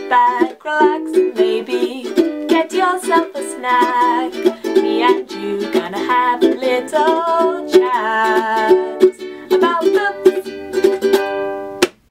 back, relax, and maybe get yourself a snack. Me and you gonna have a little chat about books.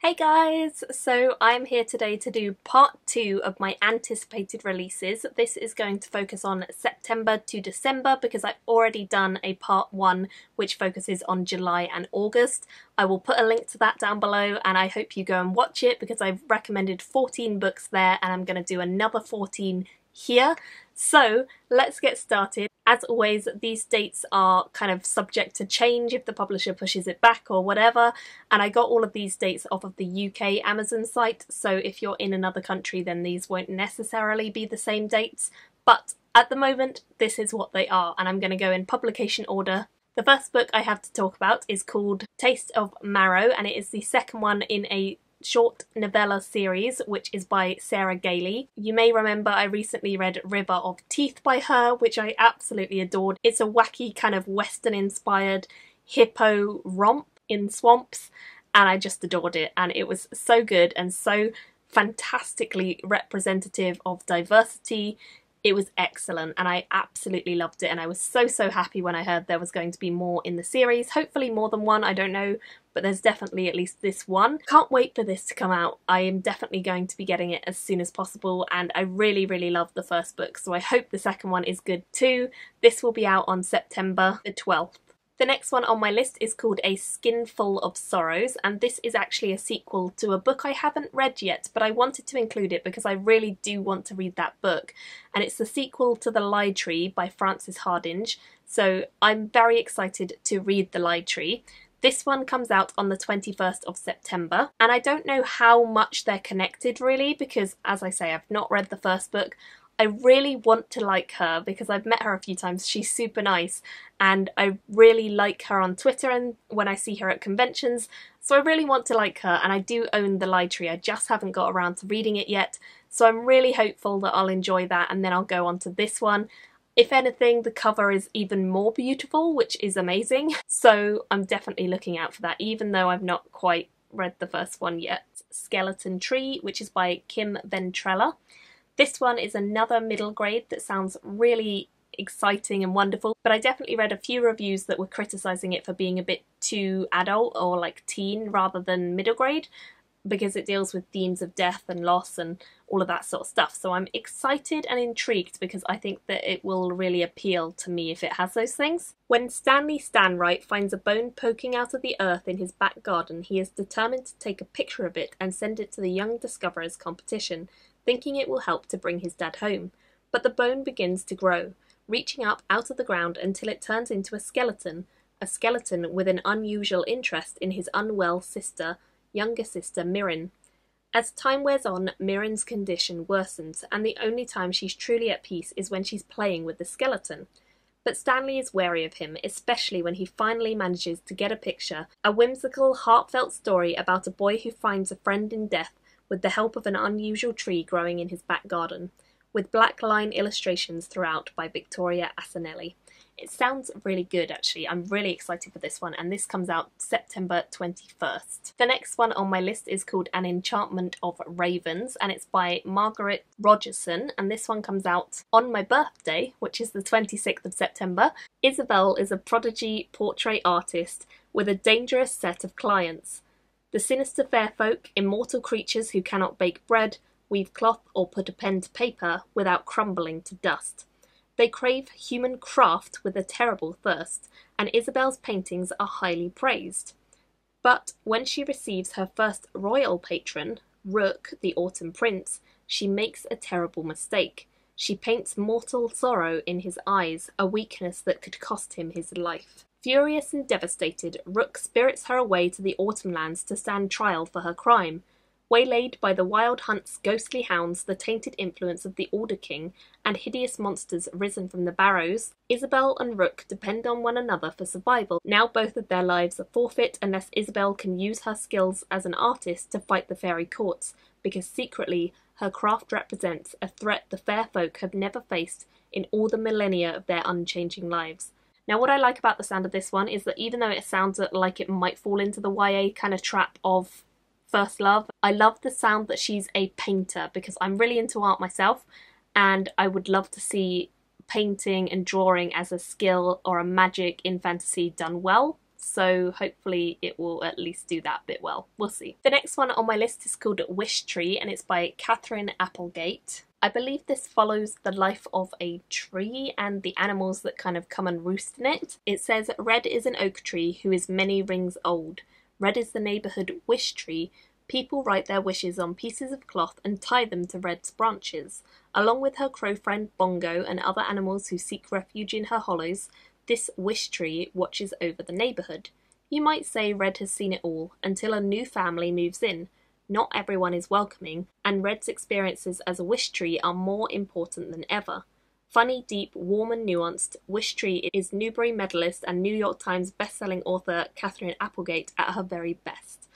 Hey guys, so I'm here today to do part 2 of my anticipated releases. This is going to focus on September to December because I've already done a part 1 which focuses on July and August. I will put a link to that down below and I hope you go and watch it because I've recommended 14 books there and I'm going to do another 14 here. So let's get started. As always, these dates are kind of subject to change if the publisher pushes it back or whatever, and I got all of these dates off of the UK Amazon site, so if you're in another country then these won't necessarily be the same dates, but at the moment this is what they are, and I'm going to go in publication order. The first book I have to talk about is called Taste of Marrow, and it is the second one in a short novella series which is by Sarah Gailey. You may remember I recently read River of Teeth by her, which I absolutely adored. It's a wacky kind of western inspired hippo romp in swamps and I just adored it, and it was so good and so fantastically representative of diversity. It was excellent and I absolutely loved it, and I was so happy when I heard there was going to be more in the series. Hopefully more than one, I don't know, but there's definitely at least this one. Can't wait for this to come out. I am definitely going to be getting it as soon as possible, and I really loved the first book, so I hope the second one is good too. This will be out on September the 12th. The next one on my list is called A Skinful of Sorrows, and this is actually a sequel to a book I haven't read yet, but I wanted to include it because I really do want to read that book. And it's the sequel to The Lie Tree by Frances Hardinge, so I'm very excited to read The Lie Tree. This one comes out on the 21st of September, and I don't know how much they're connected really because, as I say, I've not read the first book. I really want to like her because I've met her a few times. She's super nice and I really like her on Twitter and when I see her at conventions, so I really want to like her, and I do own The Lie Tree. I just haven't got around to reading it yet, so I'm really hopeful that I'll enjoy that and then I'll go on to this one. If anything, the cover is even more beautiful, which is amazing, so I'm definitely looking out for that even though I've not quite read the first one yet. Skeleton Tree, which is by Kim Ventrella. This one is another middle grade that sounds really exciting and wonderful, but I definitely read a few reviews that were criticising it for being a bit too adult or like teen rather than middle grade because it deals with themes of death and loss and all of that sort of stuff. So I'm excited and intrigued because I think that it will really appeal to me if it has those things. When Stanley Stanwright finds a bone poking out of the earth in his back garden, he is determined to take a picture of it and send it to the Young Discoverers competition, thinking it will help to bring his dad home. But the bone begins to grow, reaching up out of the ground until it turns into a skeleton with an unusual interest in his unwell sister, younger sister Mirren. As time wears on, Mirren's condition worsens, and the only time she's truly at peace is when she's playing with the skeleton. But Stanley is wary of him, especially when he finally manages to get a picture, a whimsical, heartfelt story about a boy who finds a friend in death with the help of an unusual tree growing in his back garden, with black line illustrations throughout by Victoria Asenelli. It sounds really good actually. I'm really excited for this one, and this comes out September 21st. The next one on my list is called An Enchantment of Ravens, and it's by MARGARET Rogerson, and this one comes out on my birthday, which is the 26th of September. Isabel is a prodigy portrait artist with a dangerous set of clients. The sinister fair folk, immortal creatures who cannot bake bread, weave cloth or put a pen to paper without crumbling to dust. They crave human craft with a terrible thirst, and Isabel's paintings are highly praised. But when she receives her first royal patron, Rook, the Autumn Prince, she makes a terrible mistake. She paints mortal sorrow in his eyes, a weakness that could cost him his life. Furious and devastated, Rook spirits her away to the Autumn Lands to stand trial for her crime. Waylaid by the Wild Hunt's ghostly hounds, the tainted influence of the Alder King, and hideous monsters risen from the barrows, Isabel and Rook depend on one another for survival. Now both of their lives are forfeit unless Isabel can use her skills as an artist to fight the fairy courts, because secretly her craft represents a threat the fair folk have never faced in all the millennia of their unchanging lives. Now what I like about the sound of this one is that even though it sounds like it might fall into the YA kind of trap of First Love. I love the sound that she's a painter because I'm really into art myself, and I would love to see painting and drawing as a skill or a magic in fantasy done well. So hopefully it will at least do that bit well. We'll see. The next one on my list is called WISHTREE, and it's by KATHERINE Applegate. I believe this follows the life of a tree and the animals that kind of come and roost in it. It says, "Red is an oak tree who is many rings old. Red is the neighbourhood wish tree. People write their wishes on pieces of cloth and tie them to Red's branches. Along with her crow friend Bongo and other animals who seek refuge in her hollows, this wish tree watches over the neighbourhood. You might say Red has seen it all, until a new family moves in. Not everyone is welcoming, and Red's experiences as a wish tree are more important than ever. Funny, deep, warm and nuanced, WISHTREE is Newbery medalist and New York Times bestselling author KATHERINE Applegate at her very best."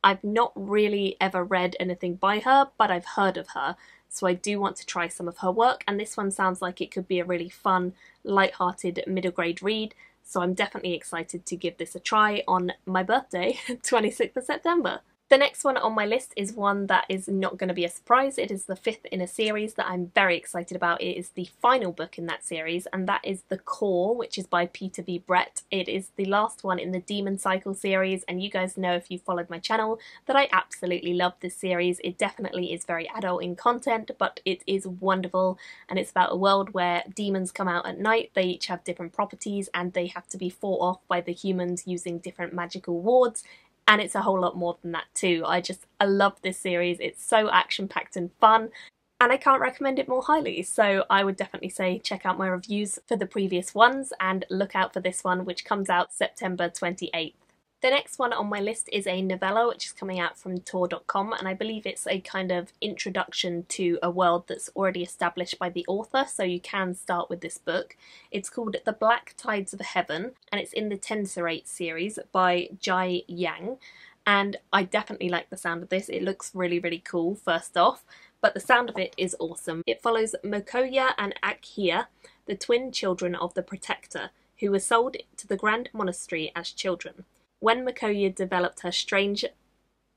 I've not really ever read anything by her, but I've heard of her, so I do want to try some of her work, and this one sounds like it could be a really fun, light-hearted middle grade read, so I'm definitely excited to give this a try on my birthday, 26th of September. The next one on my list is one that is not going to be a surprise. It is the 5th in a series that I'm very excited about. It is the final book in that series, and that is The Core, which is by Peter V. Brett. It is the last one in the Demon Cycle series, and you guys know if you followed my channel that I absolutely love this series. It definitely is very adult in content, but it is wonderful, and it's about a world where demons come out at night. They each have different properties, and they have to be fought off by the humans using different magical wards. And it's a whole lot more than that too. I love this series. It's so action-packed and fun, and I can't recommend it more highly. So I would definitely say check out my reviews for the previous ones and look out for this one, which comes out September 28th. The next one on my list is a novella which is coming out from Tor.com, and I believe it's a kind of introduction to a world that's already established by the author, so you can start with this book. It's called The Black Tides of Heaven, and it's in the Tenserate series by Jai Yang, and I definitely like the sound of this. It looks really, really cool, first off, but the sound of it is awesome. It follows Mokoya and Akia, the twin children of the Protector, who were sold to the Grand Monastery as children. When Mokoya developed her strange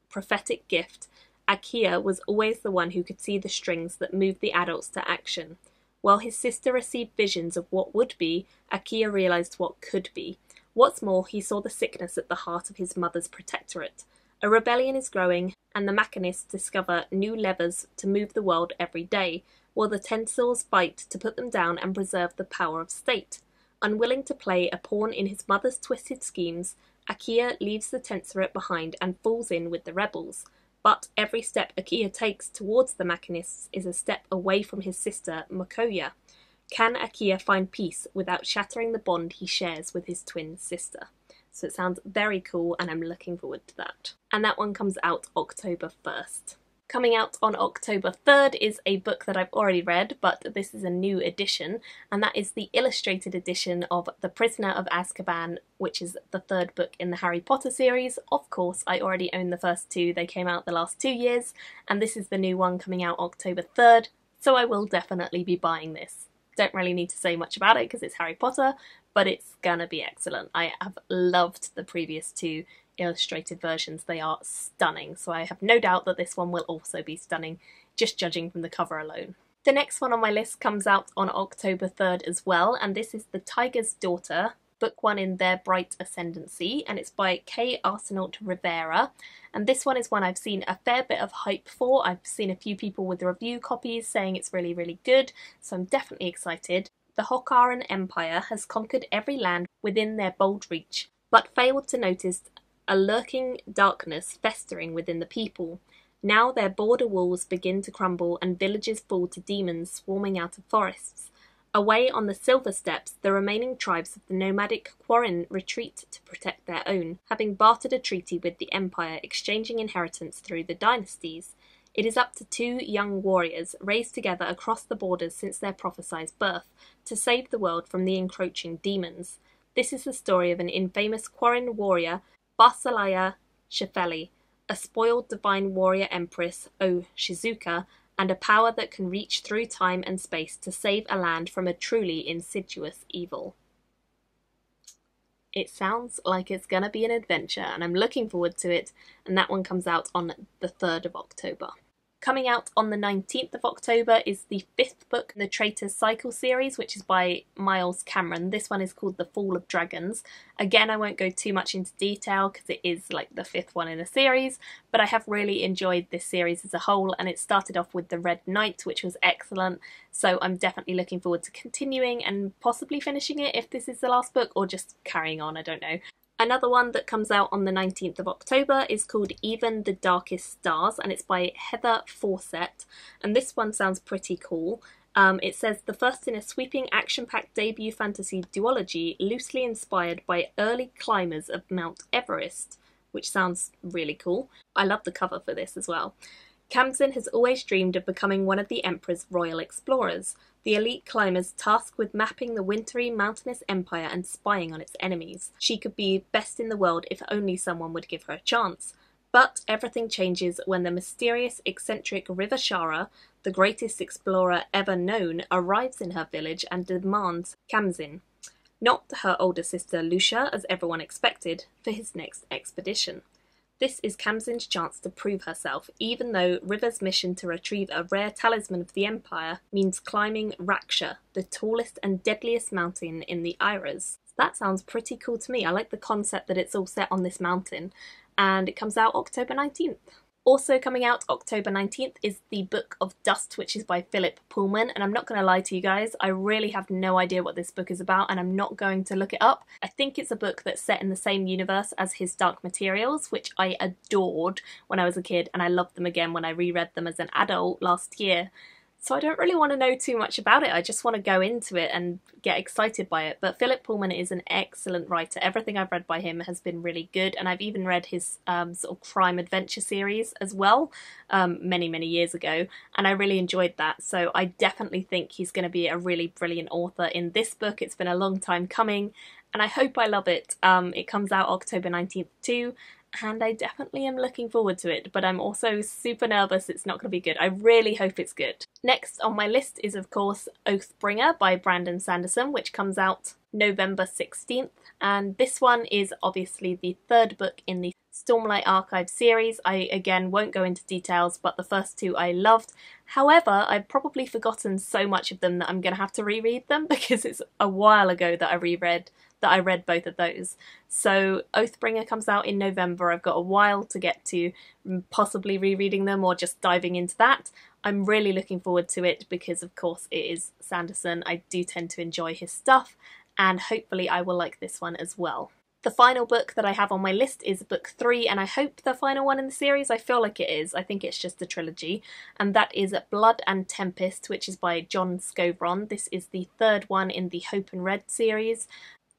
prophetic gift, Akia was always the one who could see the strings that moved the adults to action. While his sister received visions of what would be, Akia realised what could be. What's more, he saw the sickness at the heart of his mother's protectorate. A rebellion is growing, and the machinists discover new levers to move the world every day, while the Tensors fight to put them down and preserve the power of state. Unwilling to play a pawn in his mother's twisted schemes, Akia leaves the Tenserate behind and falls in with the rebels. But every step Akia takes towards the machinists is a step away from his sister, Mokoya. Can Akia find peace without shattering the bond he shares with his twin sister? So it sounds very cool, and I'm looking forward to that. And that one comes out October 1st. Coming out on October 3rd is a book that I've already read, but this is a new edition, and that is the illustrated edition of The Prisoner of Azkaban, which is the 3rd book in the Harry Potter series. Of course, I already own the first 2, they came out the last 2 years, and this is the new one coming out October 3rd, so I will definitely be buying this. Don't really need to say much about it because it's Harry Potter, but it's gonna be excellent. I have loved the previous 2 illustrated versions. They are stunning, so I have no doubt that this one will also be stunning, just judging from the cover alone. The next one on my list comes out on October 3rd as well, and this is The Tiger's Daughter, book 1 in Their Bright Ascendancy, and it's by ARSENAULT RIVERA, and this one is one I've seen a fair bit of hype for. I've seen a few people with review copies saying it's really, really good, so I'm definitely excited. The Hokaran Empire has conquered every land within their bold reach, but failed to notice a lurking darkness festering within the people. Now their border walls begin to crumble and villages fall to demons swarming out of forests. Away on the Silver Steppes, the remaining tribes of the nomadic Quarren retreat to protect their own, having bartered a treaty with the Empire, exchanging inheritance through the dynasties. It is up to 2 young warriors, raised together across the borders since their prophesied birth, to save the world from the encroaching demons. This is the story of an infamous Quarren warrior, Basilaya Shefeli, a spoiled divine warrior empress, O Shizuka, and a power that can reach through time and space to save a land from a truly insidious evil. It sounds like it's gonna be an adventure and I'm looking forward to it, and that one comes out on the 3rd of October. Coming out on the 19th of October is the 5th book in the Traitor's Cycle series, which is by Miles Cameron. This one is called The Fall of Dragons. Again, I won't go too much into detail because it is like the 5th one in a series, but I have really enjoyed this series as a whole, and it started off with The Red Knight, which was excellent, so I'm definitely looking forward to continuing and possibly finishing it if this is the last book, or just carrying on, I don't know. Another one that comes out on the 19th of October is called Even the Darkest Stars, and it's by Heather Fawcett, and this one sounds pretty cool. It says, the first in a sweeping action-packed debut fantasy duology loosely inspired by early climbers of Mount Everest, which sounds really cool. I love the cover for this as well. Kamsin has always dreamed of becoming one of the Emperor's royal explorers, the elite climbers tasked with mapping the wintry mountainous empire and spying on its enemies. She could be best in the world if only someone would give her a chance. But everything changes when the mysterious, eccentric RIVERA, the greatest explorer ever known, arrives in her village and demands Kamsin, not her older sister Lucia, as everyone expected, for his next expedition. This is Kamsin's chance to prove herself, even though River's mission to retrieve a rare talisman of the Empire means climbing Raksha, the tallest and deadliest mountain in the Iras. That sounds pretty cool to me. I like the concept that it's all set on this mountain, and it comes out October 19th. Also coming out October 19th is The Book of Dust, which is by Philip Pullman, and I'm not going to lie to you guys, I really have no idea what this book is about and I'm not going to look it up. I think it's a book that's set in the same universe as his Dark Materials, which I adored when I was a kid, and I loved them again when I reread them as an adult last year. So I don't really want to know too much about it, I just want to go into it and get excited by it. But Philip Pullman is an excellent writer. Everything I've read by him has been really good, and I've even read his sort of crime adventure series as well many years ago, and I really enjoyed that. So I definitely think he's going to be a really brilliant author in this book. It's been a long time coming, and I hope I love it. It comes out October 19th too, and I definitely am looking forward to it, but I'm also super nervous it's not going to be good. I really hope it's good. Next on my list is, of course, Oathbringer by Brandon Sanderson, which comes out November 16th, and this one is obviously the 3rd book in the Stormlight Archive series. I, again, won't go into details, but the first 2 I loved. However, I've probably forgotten so much of them that I'm going to have to reread them because it's a while ago that I read both of those. So Oathbringer comes out in November. I've got a while to get to possibly rereading them or just diving into that. I'm really looking forward to it because, of course, it is Sanderson. I do tend to enjoy his stuff, and hopefully I will like this one as well. The final book that I have on my list is book 3, and I hope the final one in the series. I feel like it is. I think it's just a trilogy, and that is Blood and Tempest, which is by John SKOVRON. This is the 3rd one in the Hope and Red series.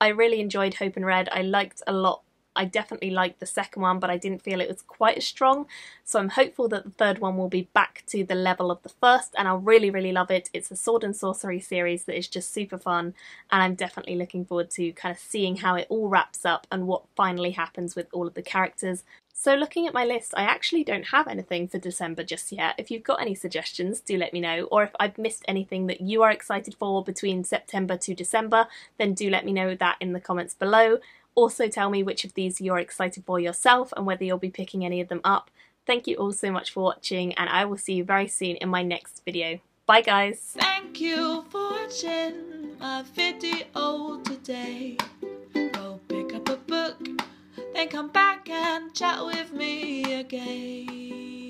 I really enjoyed Hope and Red. I liked a lot. I definitely liked the second one, but I didn't feel it was quite as strong. So I'm hopeful that the 3rd one will be back to the level of the first, and I'll really love it. It's a sword and sorcery series that is just super fun, and I'm definitely looking forward to kind of seeing how it all wraps up and what finally happens with all of the characters. So looking at my list, I actually don't have anything for December just yet. If you've got any suggestions, do let me know, or if I've missed anything that you are excited for between September to December, then do let me know that in the comments below. Also tell me which of these you're excited for yourself and whether you'll be picking any of them up. Thank you all so much for watching, and I will see you very soon in my next video. Bye guys! Thank you for watching my video today. Go pick up a book, then come back and chat with me again.